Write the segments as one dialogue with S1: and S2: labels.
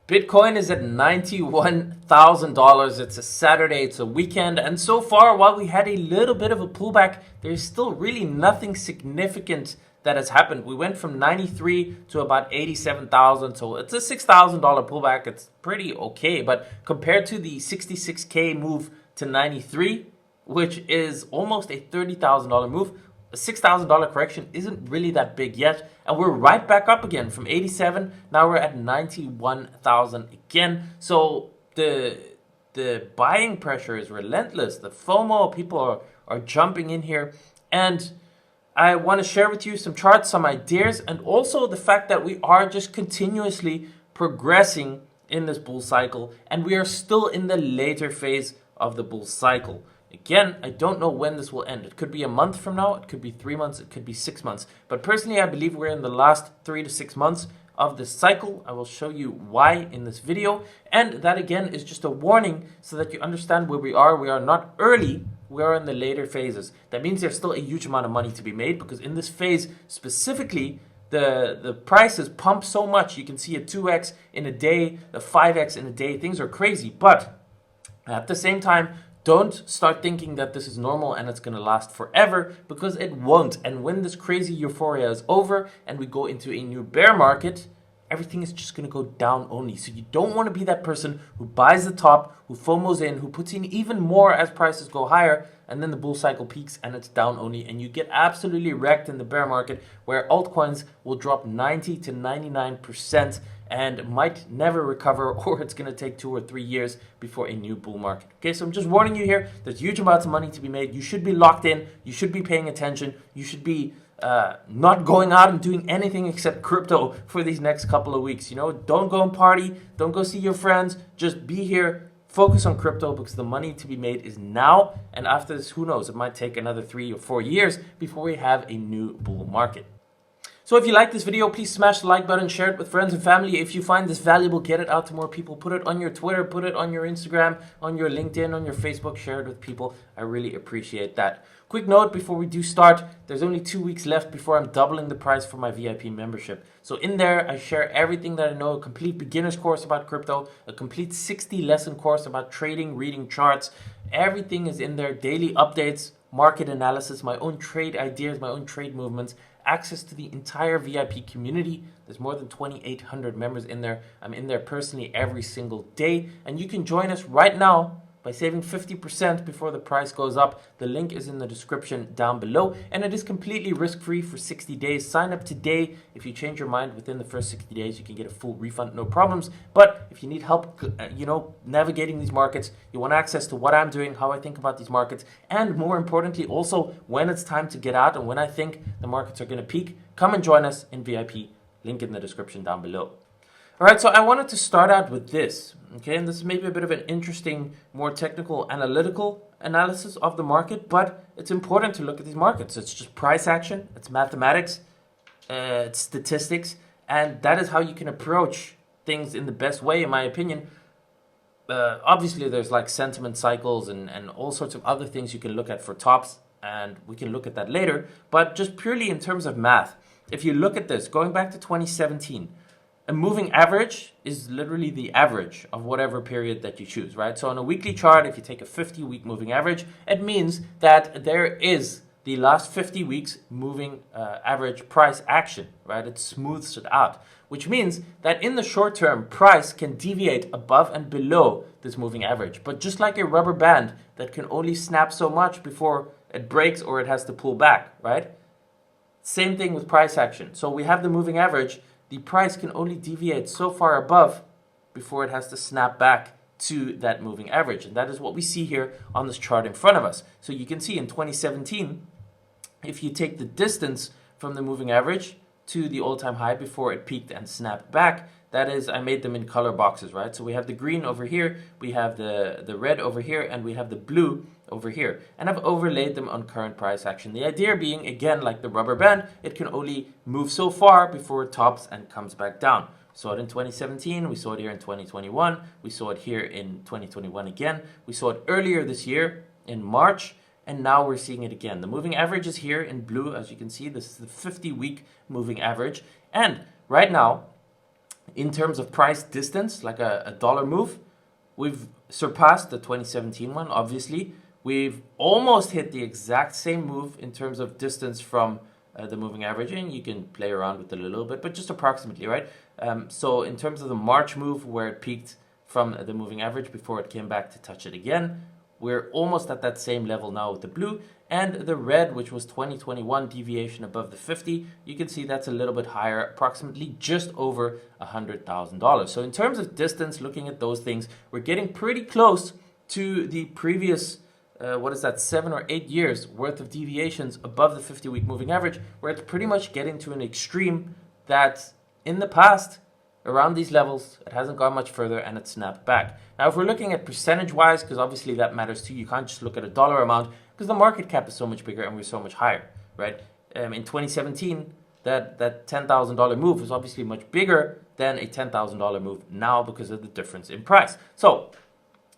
S1: Bitcoin is at $91,000. It's a Saturday, it's a weekend, and so far, while we had a little bit of a pullback, there's still really nothing significant that has happened. We went from 93 to about 87,000, so it's a $6,000 pullback. It's pretty okay, but compared to the 66K move to 93, which is almost a $30,000 move, a $6,000 correction isn't really that big yet, and we're right back up again from 87. Now we're at 91,000 again. So the buying pressure is relentless. The FOMO, people are jumping in here, and I want to share with you some charts, some ideas, and also the fact that we are just continuously progressing in this bull cycle, and we are still in the later phase of the bull cycle. Again, I don't know when this will end. It could be a month from now, it could be 3 months, it could be 6 months. But personally, I believe we're in the last 3 to 6 months of this cycle. I will show you why in this video. And that again is just a warning so that you understand where we are. We are not early, we are in the later phases. That means there's still a huge amount of money to be made, because in this phase specifically, the prices pump so much. You can see a 2x in a day, a 5x in a day. Things are crazy. But at the same time, don't start thinking that this is normal and it's going to last forever, because it won't. And when this crazy euphoria is over and we go into a new bear market, everything is just going to go down only. So you don't want to be that person who buys the top, who FOMOs in, who puts in even more as prices go higher, and then the bull cycle peaks and it's down only, and you get absolutely wrecked in the bear market, where altcoins will drop 90 to 99% and might never recover, or it's going to take 2 or 3 years before a new bull market. Okay, so I'm just warning you here. There's huge amounts of money to be made. You should be locked in. You should be paying attention. You should be not going out and doing anything except crypto for these next couple of weeks. You know, don't go and party. Don't go see your friends. Just be here. Focus on crypto, because the money to be made is now. And after this, who knows? It might take another 3 or 4 years before we have a new bull market. So if you like this video, please smash the like button, share it with friends and family. If you find this valuable, get it out to more people. Put it on your Twitter, put it on your Instagram, on your LinkedIn, on your Facebook. Share it with people. I really appreciate that. Quick note before we do start, there's only 2 weeks left before I'm doubling the price for my VIP membership. So in there, I share everything that I know, a complete beginner's course about crypto, a complete 60-lesson course about trading, reading charts. Everything is in there, daily updates, market analysis, my own trade ideas, my own trade movements, access to the entire VIP community. There's more than 2,800 members in there. I'm in there personally every single day, and you can join us right now by saving 50% before the price goes up. The link is in the description down below, and it is completely risk-free for 60 days. Sign up today. If you change your mind within the first 60 days, you can get a full refund, no problems. But if you need help, navigating these markets, you want access to what I'm doing, how I think about these markets, and more importantly, also when it's time to get out and when I think the markets are going to peak, come and join us in VIP. Link in the description down below. All right, so I wanted to start out with this, okay? And this is maybe a bit of an interesting, more technical, analytical analysis of the market, but it's important to look at these markets. It's just price action, it's mathematics, it's statistics, and that is how you can approach things in the best way, in my opinion. Obviously, there's like sentiment cycles and all sorts of other things you can look at for tops, and we can look at that later, but just purely in terms of math, if you look at this, going back to 2017, a moving average is literally the average of whatever period that you choose, right? So on a weekly chart, if you take a 50-week moving average, it means that there is the last 50 weeks moving average price action, right? It smooths it out, which means that in the short term, price can deviate above and below this moving average. But just like a rubber band that can only snap so much before it breaks or it has to pull back, right? Same thing with price action. So we have the moving average. The price can only deviate so far above before it has to snap back to that moving average. And that is what we see here on this chart in front of us. So you can see in 2017, if you take the distance from the moving average to the all-time high before it peaked and snapped back, that is, I made them in color boxes, right? So we have the green over here, we have the red over here, and we have the blue over here. And I've overlaid them on current price action. The idea being, again, like the rubber band, it can only move so far before it tops and comes back down. Saw it in 2017, we saw it here in 2021, we saw it here in 2021 again, we saw it earlier this year in March, and now we're seeing it again. The moving average is here in blue, as you can see. This is the 50-week moving average. And right now, In terms of price distance, like a dollar move, we've surpassed the 2017 one, obviously. We've almost hit the exact same move in terms of distance from the moving average, and you can play around with it a little bit, but just approximately, right? So in terms of the March move, where it peaked from the moving average before it came back to touch it again, we're almost at that same level now with the blue. And the red, which was 2021 deviation above the 50, you can see that's a little bit higher, approximately just over $100,000. So in terms of distance, looking at those things, we're getting pretty close to the previous, 7 or 8 years worth of deviations above the 50-week moving average, where it's pretty much getting to an extreme that in the past, around these levels, it hasn't gone much further and it snapped back. Now, if we're looking at percentage-wise, because obviously that matters too, you can't just look at a dollar amount because the market cap is so much bigger and we're so much higher, right? In 2017, that $10,000 move was obviously much bigger than a $10,000 move now because of the difference in price. So,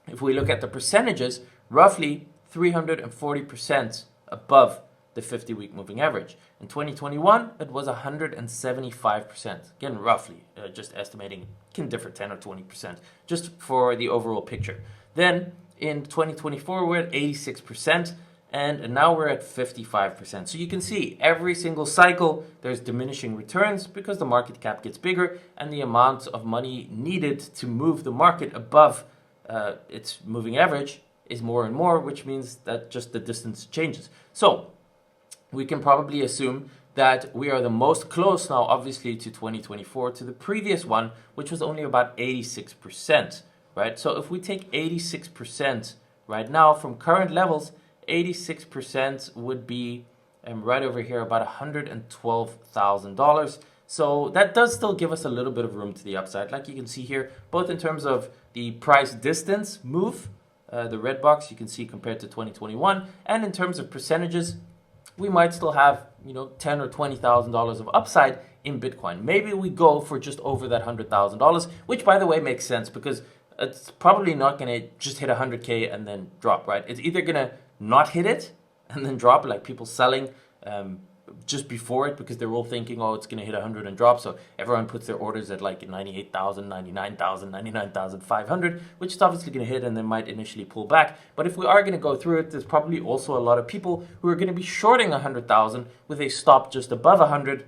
S1: if we look at the percentages, roughly 340% above the 50-week moving average. In 2021, it was 175%. Again, roughly, just estimating, can differ 10 or 20%, just for the overall picture. Then, in 2024, we're at 86%, and now we're at 55%. So you can see, every single cycle, there's diminishing returns because the market cap gets bigger, and the amount of money needed to move the market above its moving average is more and more, which means that just the distance changes. So, we can probably assume that we are the most close now, obviously, to 2024, to the previous one, which was only about 86%, right? So if we take 86% right now from current levels, 86% would be right over here about $112,000. So that does still give us a little bit of room to the upside, like you can see here, both in terms of the price distance move, the red box you can see compared to 2021, and in terms of percentages, we might still have, $10,000 or $20,000 of upside in Bitcoin. Maybe we go for just over that $100,000, which, by the way, makes sense because it's probably not going to just hit 100K and then drop, right? It's either going to not hit it and then drop, like people selling just before it because they're all thinking, oh, it's going to hit 100 and drop. So everyone puts their orders at like 98,000, 99,000, 99,500, which is obviously going to hit and then might initially pull back. But if we are going to go through it, there's probably also a lot of people who are going to be shorting 100,000 with a stop just above 100,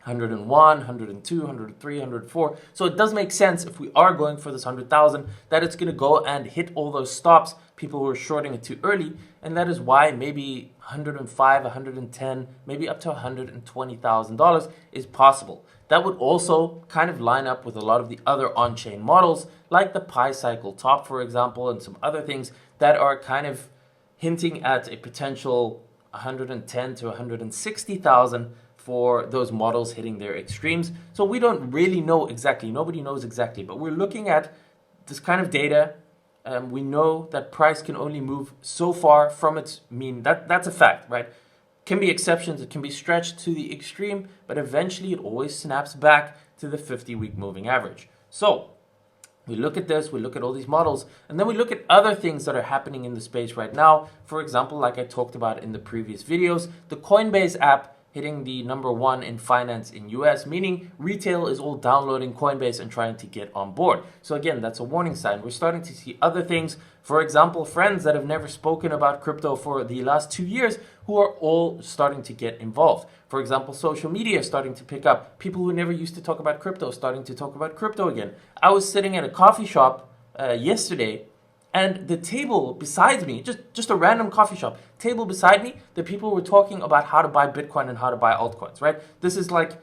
S1: 101, 102, 103, 104. So it does make sense if we are going for this 100,000 that it's going to go and hit all those stops, people who are shorting it too early. And that is why maybe 105, 110, maybe up to $120,000 is possible. That would also kind of line up with a lot of the other on-chain models, like the Pi Cycle Top, for example, and some other things that are kind of hinting at a potential 110 to 160,000 for those models hitting their extremes. So we don't really know exactly. Nobody knows exactly, but we're looking at this kind of data. We know that price can only move so far from its mean. That's a fact, right? Can be exceptions. It can be stretched to the extreme, but eventually it always snaps back to the 50-week moving average. So we look at this, we look at all these models, and then we look at other things that are happening in the space right now. For example, like I talked about in the previous videos, the Coinbase app hitting the #1 in finance in US, meaning retail is all downloading Coinbase and trying to get on board. So again, that's a warning sign. We're starting to see other things. For example, friends that have never spoken about crypto for the last 2 years who are all starting to get involved. For example, social media starting to pick up. People who never used to talk about crypto starting to talk about crypto again. I was sitting at a coffee shop yesterday, and the table beside me, just a random coffee shop, table beside me, the people were talking about how to buy Bitcoin and how to buy altcoins, right? This is like,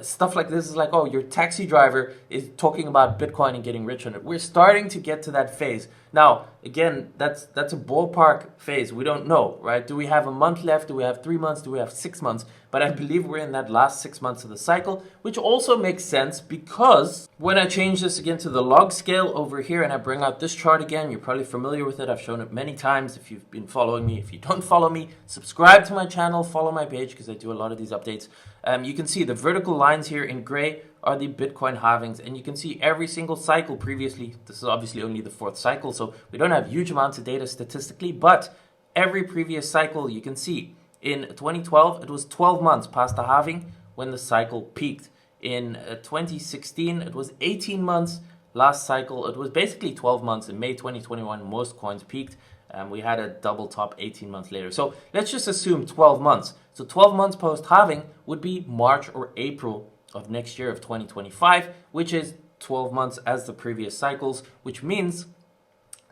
S1: stuff like this is like, oh, your taxi driver is talking about Bitcoin and getting rich on it. We're starting to get to that phase. Now, again, that's a ballpark phase. We don't know, right? Do we have a month left? Do we have 3 months? Do we have 6 months? But I believe we're in that last 6 months of the cycle, which also makes sense because when I change this again to the log scale over here and I bring out this chart again, you're probably familiar with it. I've shown it many times if you've been following me. If you don't follow me, subscribe to my channel, follow my page because I do a lot of these updates. You can see the vertical lines here in gray are the Bitcoin halvings, and you can see every single cycle previously. This is obviously only the 4th cycle, so we don't have huge amounts of data statistically, but every previous cycle you can see. In 2012, it was 12 months past the halving when the cycle peaked. In 2016, it was 18 months. Last cycle, it was basically 12 months. In May 2021, most coins peaked. We had a double top 18 months later. So let's just assume 12 months. So 12 months post-halving would be March or April of next year of 2025, which is 12 months as the previous cycles, which means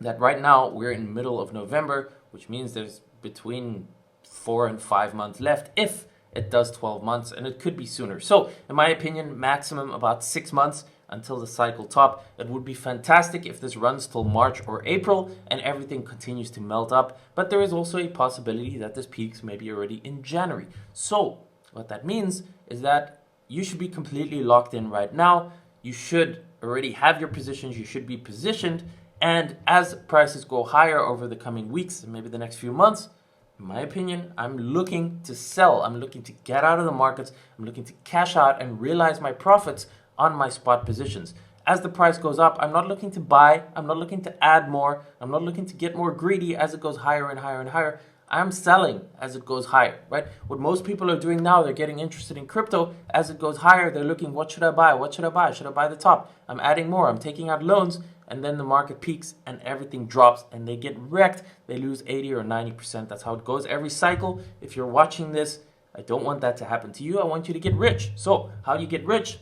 S1: that right now we're in the middle of November, which means there's between 4 and 5 months left if it does 12 months, and it could be sooner. So in my opinion, maximum about 6 months until the cycle top. It would be fantastic if this runs till March or April and everything continues to melt up, but there is also a possibility that this peaks maybe already in January. So what that means is that you should be completely locked in right now. You should already have your positions, you should be positioned, and as prices go higher over the coming weeks and maybe the next few months, in my opinion, I'm looking to sell. I'm looking to get out of the markets. I'm looking to cash out and realize my profits on my spot positions. As the price goes up, I'm not looking to buy. I'm not looking to add more. I'm not looking to get more greedy as it goes higher and higher and higher. I'm selling as it goes higher, right? What most people are doing now, they're getting interested in crypto. As it goes higher, they're looking, what should I buy? What should I buy? Should I buy the top? I'm adding more. I'm taking out loans. And then the market peaks and everything drops and they get wrecked. They lose 80 or 90%. That's how it goes every cycle. If you're watching this, I don't want that to happen to you. I want you to get rich. So how do you get rich?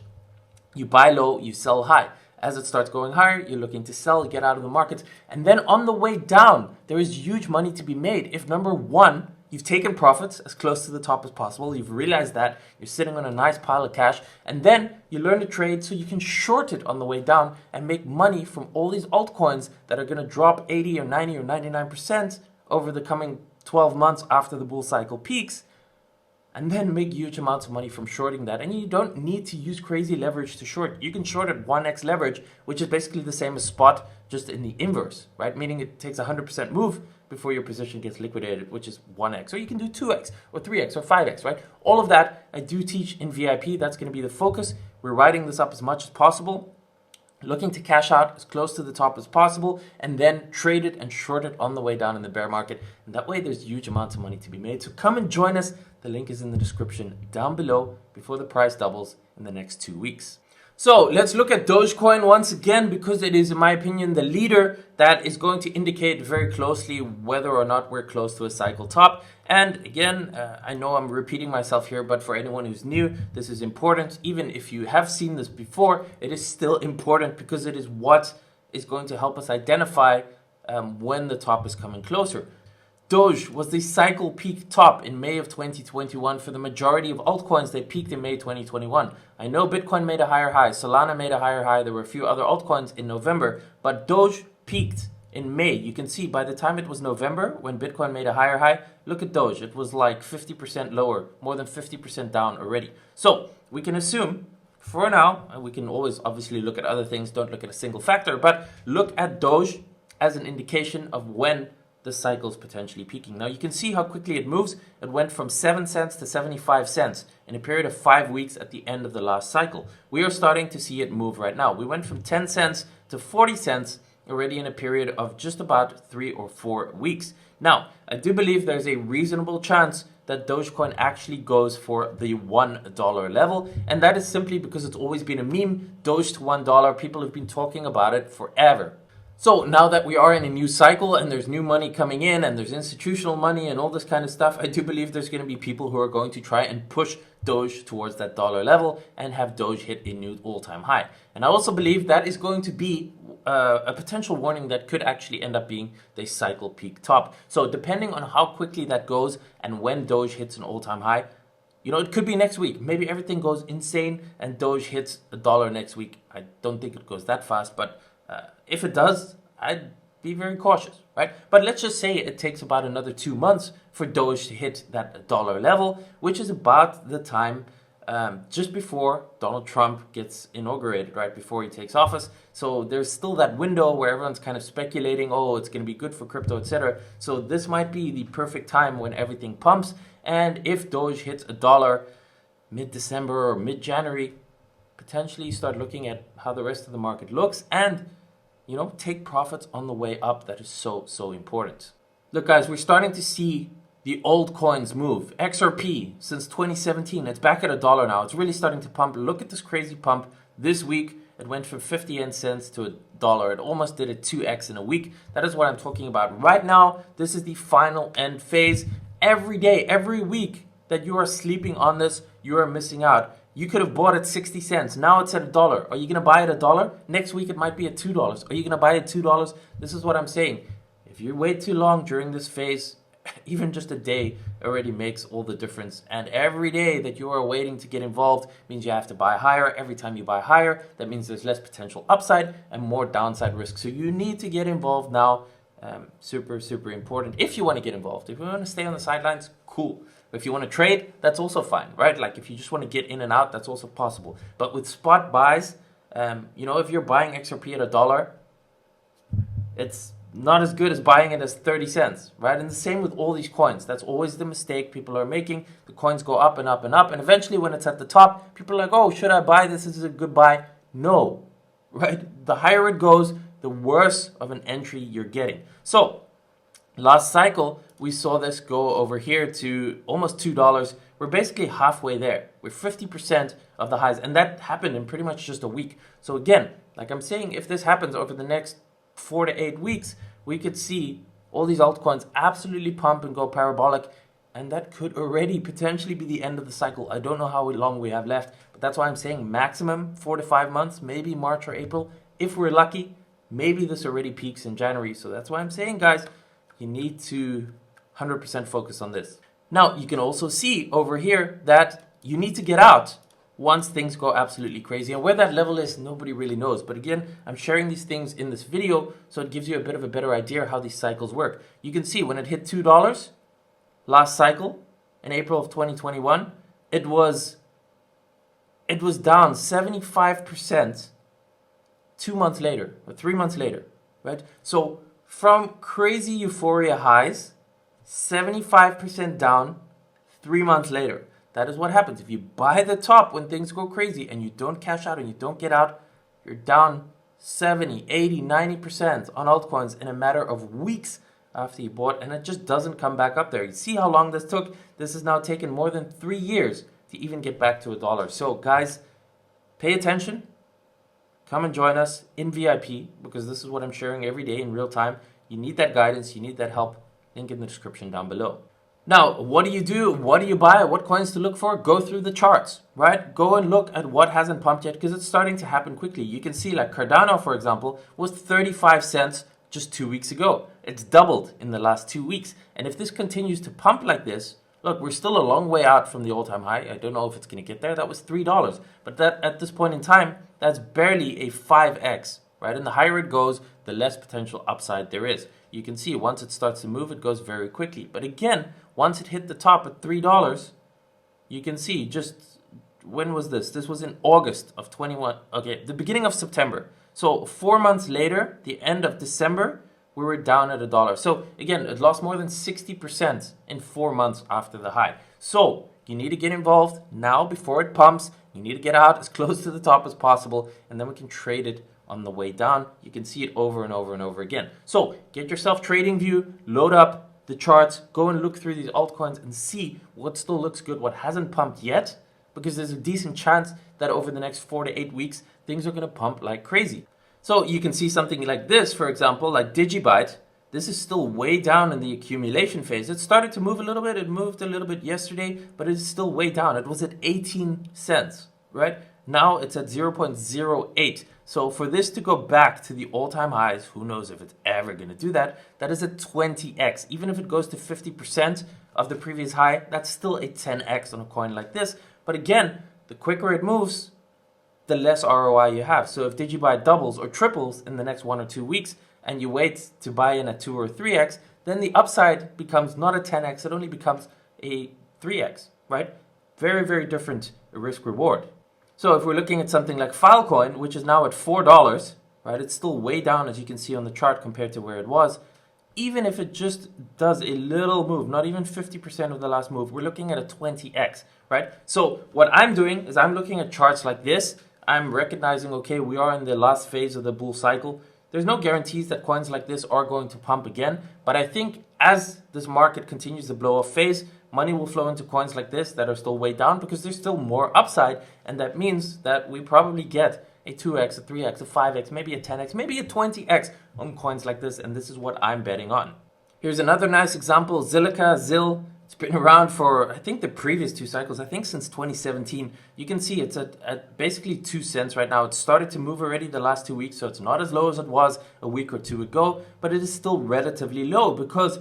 S1: You buy low, you sell high. As it starts going higher, you're looking to sell, get out of the market. And then on the way down, there is huge money to be made. If number one, you've taken profits as close to the top as possible, you've realized that, you're sitting on a nice pile of cash, and then you learn to trade so you can short it on the way down and make money from all these altcoins that are going to drop 80 or 90 or 99% over the coming 12 months after the bull cycle peaks, and then make huge amounts of money from shorting that. And you don't need to use crazy leverage to short. You can short at 1x leverage, which is basically the same as spot, just in the inverse, right? Meaning it takes 100% move before your position gets liquidated, which is 1x. Or you can do 2x or 3x or 5x, right? All of that I do teach in VIP. That's going to be the focus. We're writing this up as much as possible, looking to cash out as close to the top as possible, and then trade it and short it on the way down in the bear market. And that way there's huge amounts of money to be made. So come and join us. The link is in the description down below before the price doubles in the next 2 weeks. So let's look at Dogecoin once again, because it is, in my opinion, the leader that is going to indicate very closely whether or not we're close to a cycle top. And again, I know I'm repeating myself here, but for anyone who's new, this is important. Even if you have seen this before, it is still important because it is what is going to help us identify when the top is coming closer. Doge was the cycle peak top in May of 2021 for the majority of altcoins. They peaked in May 2021. I know Bitcoin made a higher high, Solana made a higher high, there were a few other altcoins in November, but Doge peaked in May. You can see by the time it was November, when Bitcoin made a higher high, look at Doge. It was like 50% lower, more than 50% down already. So we can assume, for now, and we can always obviously look at other things, don't look at a single factor, but look at Doge as an indication of when the cycle's potentially peaking. Now you can see how quickly it moves. It went from 7 cents to 75 cents in a period of 5 weeks at the end of the last cycle. We are starting to see it move right now. We went from 10 cents to 40 cents already in a period of just about 3 or 4 weeks. Now, I do believe there's a reasonable chance that Dogecoin actually goes for the $1 level, and that is simply because it's always been a meme. Doge to $1, people have been talking about it forever. So now that we are in a new cycle and there's new money coming in and there's institutional money and all this kind of stuff, I do believe there's going to be people who are going to try and push Doge towards that dollar level and have Doge hit a new all-time high. And I also believe that is going to be a potential warning that could actually end up being the cycle peak top. So depending on how quickly that goes and when Doge hits an all-time high, you know, it could be next week. Maybe everything goes insane and Doge hits $1 next week. I don't think it goes that fast, but if it does, I'd be very cautious, right? But let's just say it takes about another 2 months for Doge to hit that dollar level, which is about the time just before Donald Trump gets inaugurated, right? Before he takes office. So there's still that window where everyone's kind of speculating, oh, it's going to be good for crypto, etc. So this might be the perfect time when everything pumps. And if Doge hits $1 mid-December or mid-January, potentially start looking at how the rest of the market looks and, you know, take profits on the way up. That is so important. Look, guys, we're starting to see the old coins move. XRP, since 2017, it's back at $1 now. It's really starting to pump. Look at this crazy pump. This week, it went from 50 cents to $1. It almost did a 2x in a week. That is what I'm talking about. Right now, this is the final end phase. Every day, every week that you are sleeping on this, you are missing out. You could have bought it 60 cents. Now it's at $1. Are you going to buy it at $1? Next week, it might be at $2. Are you going to buy it at $2? This is what I'm saying. If you wait too long during this phase, even just a day already makes all the difference. And every day that you are waiting to get involved means you have to buy higher. Every time you buy higher, that means there's less potential upside and more downside risk. So you need to get involved now. Super, super important. If you want to get involved, if you want to stay on the sidelines, cool. If you want to trade, that's also fine, right? Like if you just want to get in and out, that's also possible. But with spot buys, if you're buying XRP at $1, it's not as good as buying it as 30 cents, right? And the same with all these coins. That's always the mistake people are making. The coins go up and up and up. And eventually when it's at the top, people are like, oh, should I buy this? This is a good buy. No, right? The higher it goes, the worse of an entry you're getting. So last cycle, we saw this go over here to almost $2. We're basically halfway there. We're 50% of the highs. And that happened in pretty much just a week. So again, like I'm saying, if this happens over the next 4 to 8 weeks, we could see all these altcoins absolutely pump and go parabolic, and that could already potentially be the end of the cycle. I don't know how long we have left, but that's why I'm saying maximum 4 to 5 months, maybe March or April. If we're lucky, maybe this already peaks in January. So that's why I'm saying, guys, you need to 100% focus on this. Now, you can also see over here that you need to get out once things go absolutely crazy. And where that level is, nobody really knows. But again, I'm sharing these things in this video, so it gives you a bit of a better idea how these cycles work. You can see when it hit $2 last cycle in April of 2021, it was down 75% 2 months later or 3 months later, right? So from crazy euphoria highs, 75% down 3 months later. That is what happens. If you buy the top when things go crazy and you don't cash out and you don't get out, you're down 70, 80, 90% on altcoins in a matter of weeks after you bought, and it just doesn't come back up there. You see how long this took? This has now taken more than 3 years to even get back to $1. So guys, pay attention. Come and join us in VIP, because this is what I'm sharing every day in real time. You need that guidance. You need that help. Link in the description down below. Now, what do you do? What do you buy? What coins to look for? Go through the charts, right? Go and look at what hasn't pumped yet, because it's starting to happen quickly. You can see like Cardano, for example, was 35 cents just 2 weeks ago. It's doubled in the last 2 weeks. And if this continues to pump like this, look, we're still a long way out from the all-time high. I don't know if it's going to get there. That was $3. But that at this point in time, that's barely a 5x, right? And the higher it goes, the less potential upside there is. You can see once it starts to move, it goes very quickly. But again, once it hit the top at $3, you can see just, when was this? This was in August of 21. Okay, the beginning of September. So 4 months later, the end of December, we were down at $1. So again, it lost more than 60% in 4 months after the high. So you need to get involved now before it pumps. You need to get out as close to the top as possible, and then we can trade it on the way down. You can see it over and over and over again. So get yourself TradingView, load up the charts, go and look through these altcoins and see what still looks good, what hasn't pumped yet, because there's a decent chance that over the next 4 to 8 weeks, things are going to pump like crazy. So you can see something like this, for example, like DigiByte. This is still way down in the accumulation phase. It started to move a little bit. It moved a little bit yesterday, but it's still way down. It was at 18 cents, right? Now it's at 0.08. So for this to go back to the all-time highs, who knows if it's ever going to do that, that is a 20x. Even if it goes to 50% of the previous high, that's still a 10x on a coin like this. But again, the quicker it moves, the less ROI you have. So if DigiByte doubles or triples in the next 1 or 2 weeks, and you wait to buy in at 2 or 3x, then the upside becomes not a 10x, it only becomes a 3x, right? Very, very different risk reward. So if we're looking at something like Filecoin, which is now at $4, right? It's still way down, as you can see on the chart, compared to where it was. Even if it just does a little move, not even 50% of the last move, we're looking at a 20x, right? So what I'm doing is I'm looking at charts like this. I'm recognizing, okay, we are in the last phase of the bull cycle. There's no guarantees that coins like this are going to pump again, but I think as this market continues to blow off phase, money will flow into coins like this that are still way down because there's still more upside, and that means that we probably get a 2x, a 3x, a 5x, maybe a 10x, maybe a 20x on coins like this, and this is what I'm betting on. Here's another nice example, Zilliqa, ZIL. It's been around for, I think, the previous 2 cycles, I think since 2017. You can see it's at basically 2 cents right now. It started to move already the last 2 weeks, so it's not as low as it was a week or 2 ago, but it is still relatively low because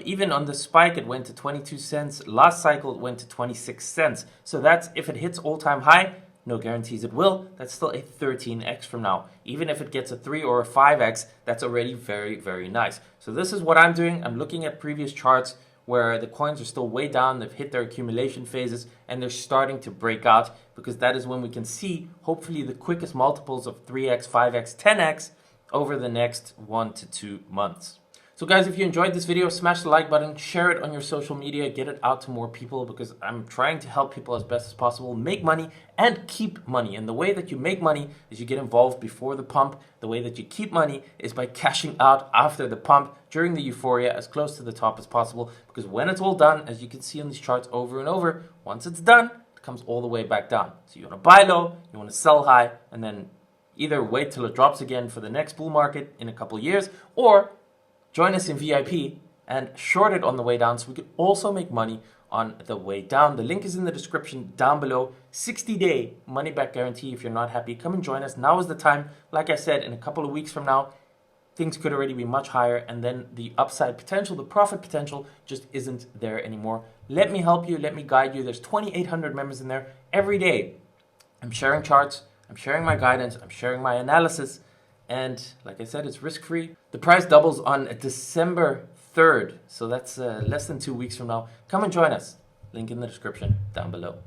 S1: even on the spike, it went to 22 cents. Last cycle, it went to 26 cents. So that's, if it hits all-time high, no guarantees it will, that's still a 13x from now. Even if it gets a 3 or a 5x, that's already very, very nice. So this is what I'm doing. I'm looking at previous charts where the coins are still way down, they've hit their accumulation phases, and they're starting to break out, because that is when we can see, hopefully, the quickest multiples of 3x, 5x, 10x over the next 1 to 2 months. So guys, if you enjoyed this video, smash the like button, share it on your social media, get it out to more people, because I'm trying to help people as best as possible make money and keep money. And the way that you make money is you get involved before the pump. The way that you keep money is by cashing out after the pump during the euphoria as close to the top as possible, because when it's all done, as you can see on these charts over and over, once it's done, it comes all the way back down. So you want to buy low, you want to sell high, and then either wait till it drops again for the next bull market in a couple of years, or join us in VIP and short it on the way down so we can also make money on the way down. The link is in the description down below. 60-day money back guarantee. If you're not happy, come and join us. Now is the time. Like I said, in a couple of weeks from now, things could already be much higher, and then the upside potential, the profit potential just isn't there anymore. Let me help you. Let me guide you. There's 2,800 members in there every day. I'm sharing charts. I'm sharing my guidance. I'm sharing my analysis. And like I said, it's risk-free. The price doubles on December 3rd. So that's less than 2 weeks from now. Come and join us. Link in the description down below.